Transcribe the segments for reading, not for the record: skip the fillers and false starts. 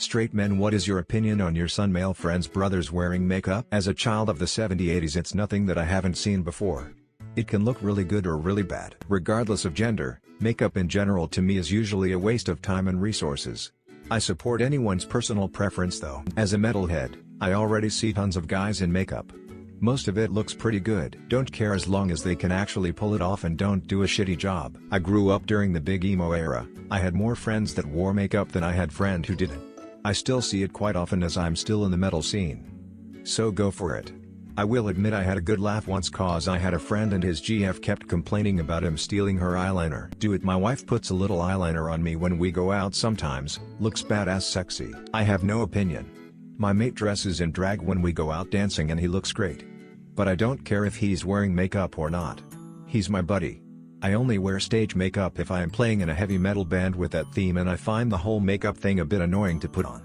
Straight men, what is your opinion on your son male friends' brothers wearing makeup? As a child of the 70s, it's nothing that I haven't seen before. It can look really good or really bad. Regardless of gender, makeup in general to me is usually a waste of time and resources. I support anyone's personal preference though. As a metalhead, I already see tons of guys in makeup. Most of it looks pretty good. Don't care as long as they can actually pull it off and don't do a shitty job. I grew up during the big emo era. I had more friends that wore makeup than I had friends who didn't. I still see it quite often as I'm still in the metal scene. So go for it. I will admit I had a good laugh once cause I had a friend and his GF kept complaining about him stealing her eyeliner. Do it. My wife puts a little eyeliner on me when we go out sometimes, looks badass sexy. I have no opinion. My mate dresses in drag when we go out dancing and he looks great. But I don't care if he's wearing makeup or not. He's my buddy. I only wear stage makeup if I am playing in a heavy metal band with that theme and I find the whole makeup thing a bit annoying to put on.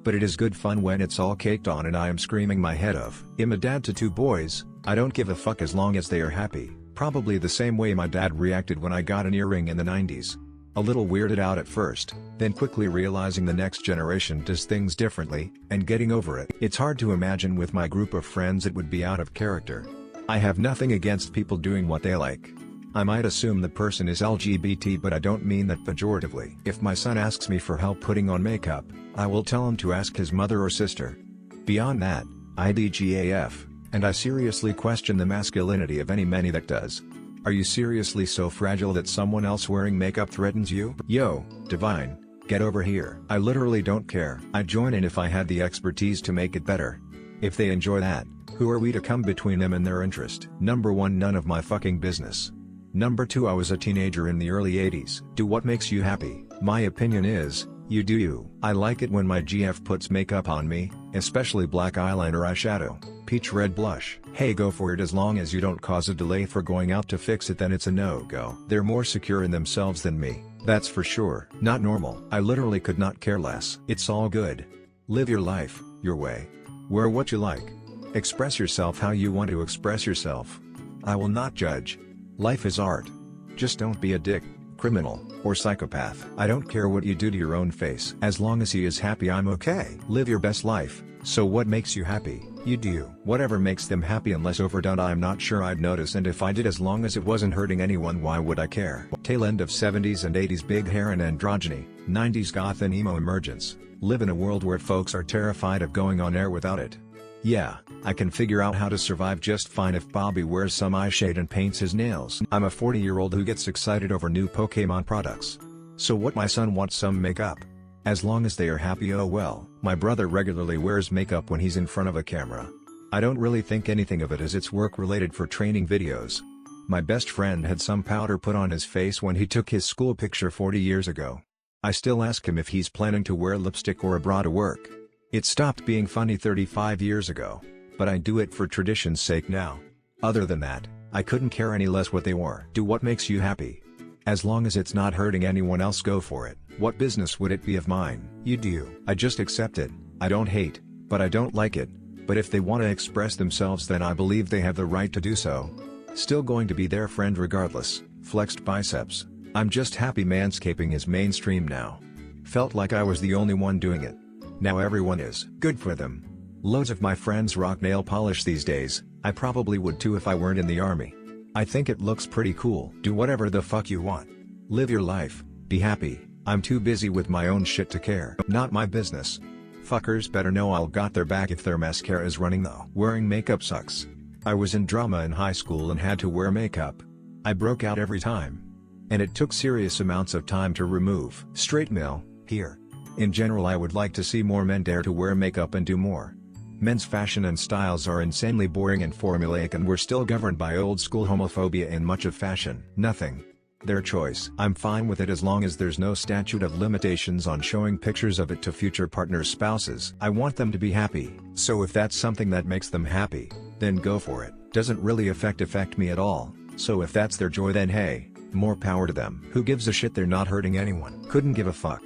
But it is good fun when it's all caked on and I am screaming my head off. I'm a dad to 2 boys, I don't give a fuck as long as they are happy. Probably the same way my dad reacted when I got an earring in the 90s. A little weirded out at first, then quickly realizing the next generation does things differently, and getting over it. It's hard to imagine with my group of friends it would be out of character. I have nothing against people doing what they like. I might assume the person is LGBT but I don't mean that pejoratively. If my son asks me for help putting on makeup, I will tell him to ask his mother or sister. Beyond that, IDGAF, and I seriously question the masculinity of any many that does. Are you seriously so fragile that someone else wearing makeup threatens you? Yo, Divine, get over here. I literally don't care. I'd join in if I had the expertise to make it better. If they enjoy that, who are we to come between them and their interest? Number 1, none of my fucking business. Number 2, I was a teenager in the early 80s. Do what makes you happy. My opinion is, you do you. I like it when my GF puts makeup on me, especially black eyeliner, eyeshadow, peach red blush. Hey, go for it as long as you don't cause a delay for going out to fix it, then it's a no-go. They're more secure in themselves than me, that's for sure. Not normal. I literally could not care less. It's all good. Live your life, your way. Wear what you like. Express yourself how you want to express yourself. I will not judge. Life is art. Just don't be a dick, criminal, or psychopath. I don't care what you do to your own face. As long as he is happy, I'm okay. Live your best life. So what makes you happy? You do. Whatever makes them happy, unless overdone, I'm not sure I'd notice, and if I did, as long as it wasn't hurting anyone, why would I care? Tail end of 70s and 80s big hair and androgyny, 90s goth and emo emergence. Live in a world where folks are terrified of going on air without it. Yeah, I can figure out how to survive just fine if Bobby wears some eye shade and paints his nails. I'm a 40-year-old who gets excited over new Pokemon products. So what? My son wants some makeup. As long as they are happy, oh well. My brother regularly wears makeup when he's in front of a camera. I don't really think anything of it as it's work related for training videos. My best friend had some powder put on his face when he took his school picture 40 years ago. I still ask him if he's planning to wear lipstick or a bra to work. It stopped being funny 35 years ago, but I do it for tradition's sake now. Other than that, I couldn't care any less what they wore. Do what makes you happy. As long as it's not hurting anyone else, go for it. What business would it be of mine? You do. I just accept it. I don't hate, but I don't like it. But if they want to express themselves, then I believe they have the right to do so. Still going to be their friend regardless. Flexed biceps. I'm just happy manscaping is mainstream now. Felt like I was the only one doing it. Now everyone is. Good for them. Loads of my friends rock nail polish these days. I probably would too if I weren't in the army. I think it looks pretty cool. Do whatever the fuck you want. Live your life. Be happy. I'm too busy with my own shit to care. Not my business. Fuckers better know I'll got their back if their mascara is running though. Wearing makeup sucks. I was in drama in high school and had to wear makeup. I broke out every time. And it took serious amounts of time to remove. Straight male, here. In general, I would like to see more men dare to wear makeup and do more. Men's fashion and styles are insanely boring and formulaic, and we're still governed by old school homophobia in much of fashion. Nothing. Their choice. I'm fine with it as long as there's no statute of limitations on showing pictures of it to future partners' spouses. I want them to be happy. So if that's something that makes them happy, then go for it. Doesn't really affect me at all. So if that's their joy, then hey, more power to them. Who gives a shit? They're not hurting anyone. Couldn't give a fuck.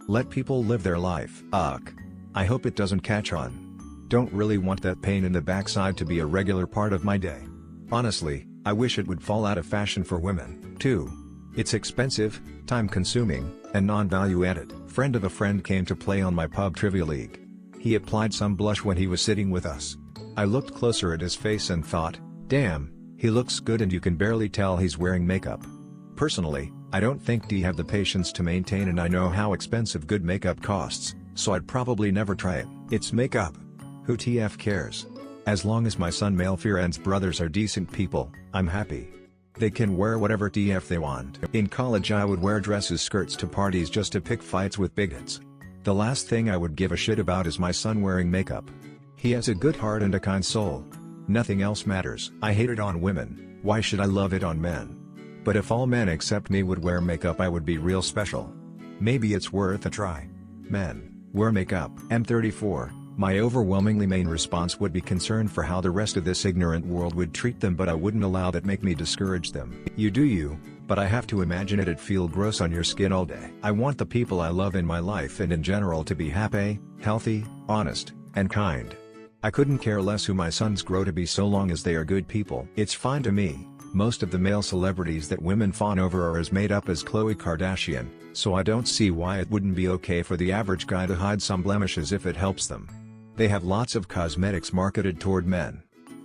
Let people live their life. Ugh. I hope it doesn't catch on. Don't really want that pain in the backside to be a regular part of my day. Honestly, I wish it would fall out of fashion for women, too. It's expensive, time-consuming, and non-value added. Friend of a friend came to play on my pub trivia league. He applied some blush when he was sitting with us. I looked closer at his face and thought, damn, he looks good and you can barely tell he's wearing makeup. Personally, I don't think D have the patience to maintain, and I know how expensive good makeup costs, so I'd probably never try it. It's makeup. Who TF cares? As long as my son male friends brothers are decent people, I'm happy. They can wear whatever TF they want. In college I would wear dresses skirts to parties just to pick fights with bigots. The last thing I would give a shit about is my son wearing makeup. He has a good heart and a kind soul. Nothing else matters. I hate it on women, why should I love it on men? But if all men except me would wear makeup I would be real special. Maybe it's worth a try. Men, wear makeup. M34. My overwhelmingly main response would be concern for how the rest of this ignorant world would treat them, but I wouldn't allow that make me discourage them. You do you, but I have to imagine it'd feel gross on your skin all day. I want the people I love in my life and in general to be happy, healthy, honest, and kind. I couldn't care less who my sons grow to be so long as they are good people. It's fine to me. Most of the male celebrities that women fawn over are as made up as Khloe Kardashian, so I don't see why it wouldn't be okay for the average guy to hide some blemishes if it helps them. They have lots of cosmetics marketed toward men.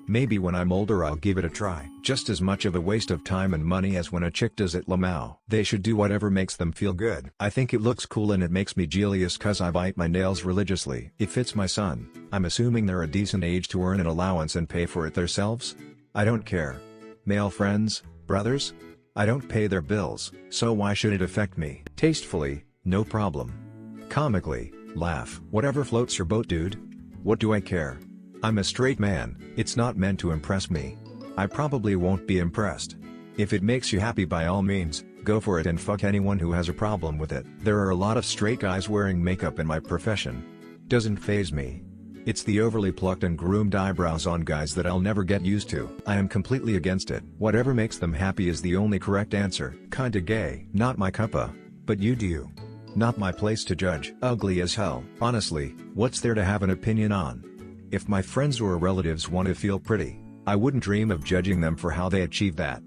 Maybe when I'm older I'll give it a try. Just as much of a waste of time and money as when a chick does at Lamau. They should do whatever makes them feel good. I think it looks cool and it makes me jealous cause I bite my nails religiously. If it's my son, I'm assuming they're a decent age to earn an allowance and pay for it themselves? I don't care. Male friends, brothers? I don't pay their bills, so why should it affect me? Tastefully, no problem. Comically, laugh. Whatever floats your boat, dude. What do I care? I'm a straight man, it's not meant to impress me. I probably won't be impressed. If it makes you happy, by all means, go for it and fuck anyone who has a problem with it. There are a lot of straight guys wearing makeup in my profession. Doesn't faze me. It's the overly plucked and groomed eyebrows on guys that I'll never get used to. I am completely against it. Whatever makes them happy is the only correct answer. Kinda gay. Not my cuppa, but you do you. Not my place to judge. Ugly as hell. Honestly, what's there to have an opinion on? If my friends or relatives want to feel pretty, I wouldn't dream of judging them for how they achieve that.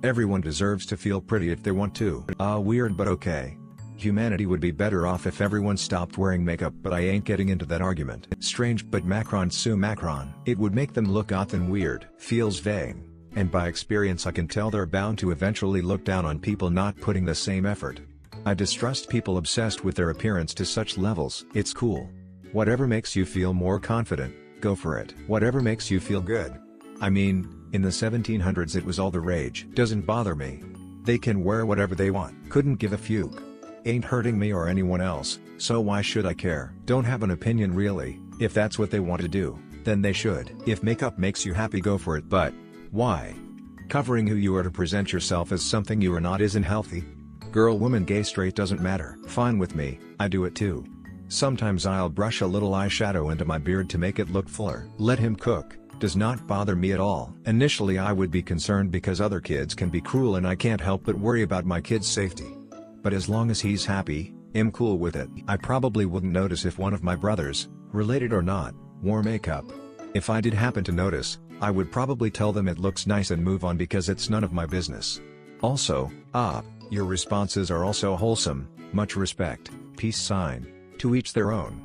Everyone deserves to feel pretty if they want to. Weird but okay. Humanity would be better off if everyone stopped wearing makeup, but I ain't getting into that argument. Strange, but Macron sue Macron. It would make them look goth and weird. Feels vain. And by experience I can tell they're bound to eventually look down on people not putting the same effort. I distrust people obsessed with their appearance to such levels. It's cool. Whatever makes you feel more confident, go for it. Whatever makes you feel good. I mean, in the 1700s it was all the rage. Doesn't bother me. They can wear whatever they want. Couldn't give a fuck. Ain't hurting me or anyone else, so why should I care? Don't have an opinion really. If that's what they want to do, then they should. If makeup makes you happy, go for it, but why? Covering who you are to present yourself as something you are not isn't healthy. Girl, woman, gay, straight, doesn't matter. Fine with me, I do it too. Sometimes I'll brush a little eyeshadow into my beard to make it look fuller. Let him cook, does not bother me at all. Initially I would be concerned because other kids can be cruel and I can't help but worry about my kid's safety. But as long as he's happy, I'm cool with it. I probably wouldn't notice if one of my brothers, related or not, wore makeup. If I did happen to notice, I would probably tell them it looks nice and move on because it's none of my business. Also, your responses are also wholesome. Much respect. Peace sign. To each their own.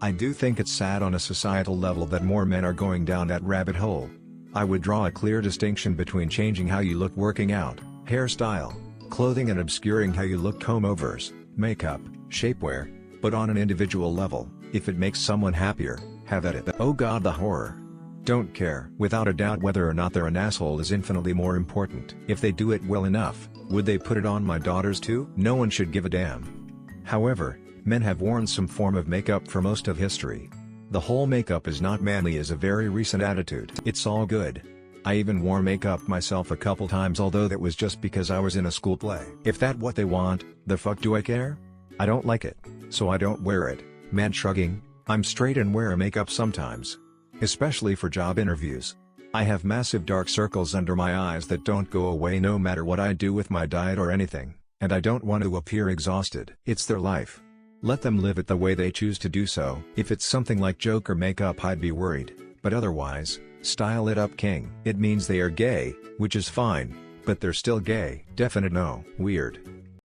I do think it's sad on a societal level that more men are going down that rabbit hole. I would draw a clear distinction between changing how you look working out, hairstyle, clothing, and obscuring how you look comb-overs, makeup, shapewear, but on an individual level, if it makes someone happier, have at it. Oh god, the horror. Don't care. Without a doubt, whether or not they're an asshole is infinitely more important. If they do it well enough, would they put it on my daughters too? No one should give a damn. However, men have worn some form of makeup for most of history. The whole makeup is not manly is a very recent attitude. It's all good. I even wore makeup myself a couple times, although that was just because I was in a school play. If that's what they want, the fuck do I care? I don't like it, so I don't wear it. Man shrugging, I'm straight and wear makeup sometimes. Especially for job interviews. I have massive dark circles under my eyes that don't go away no matter what I do with my diet or anything, and I don't want to appear exhausted. It's their life. Let them live it the way they choose to do so. If it's something like Joker makeup, I'd be worried, but otherwise, style it up, king. It means they are gay, which is fine, But they're still gay. Definite no. Weird.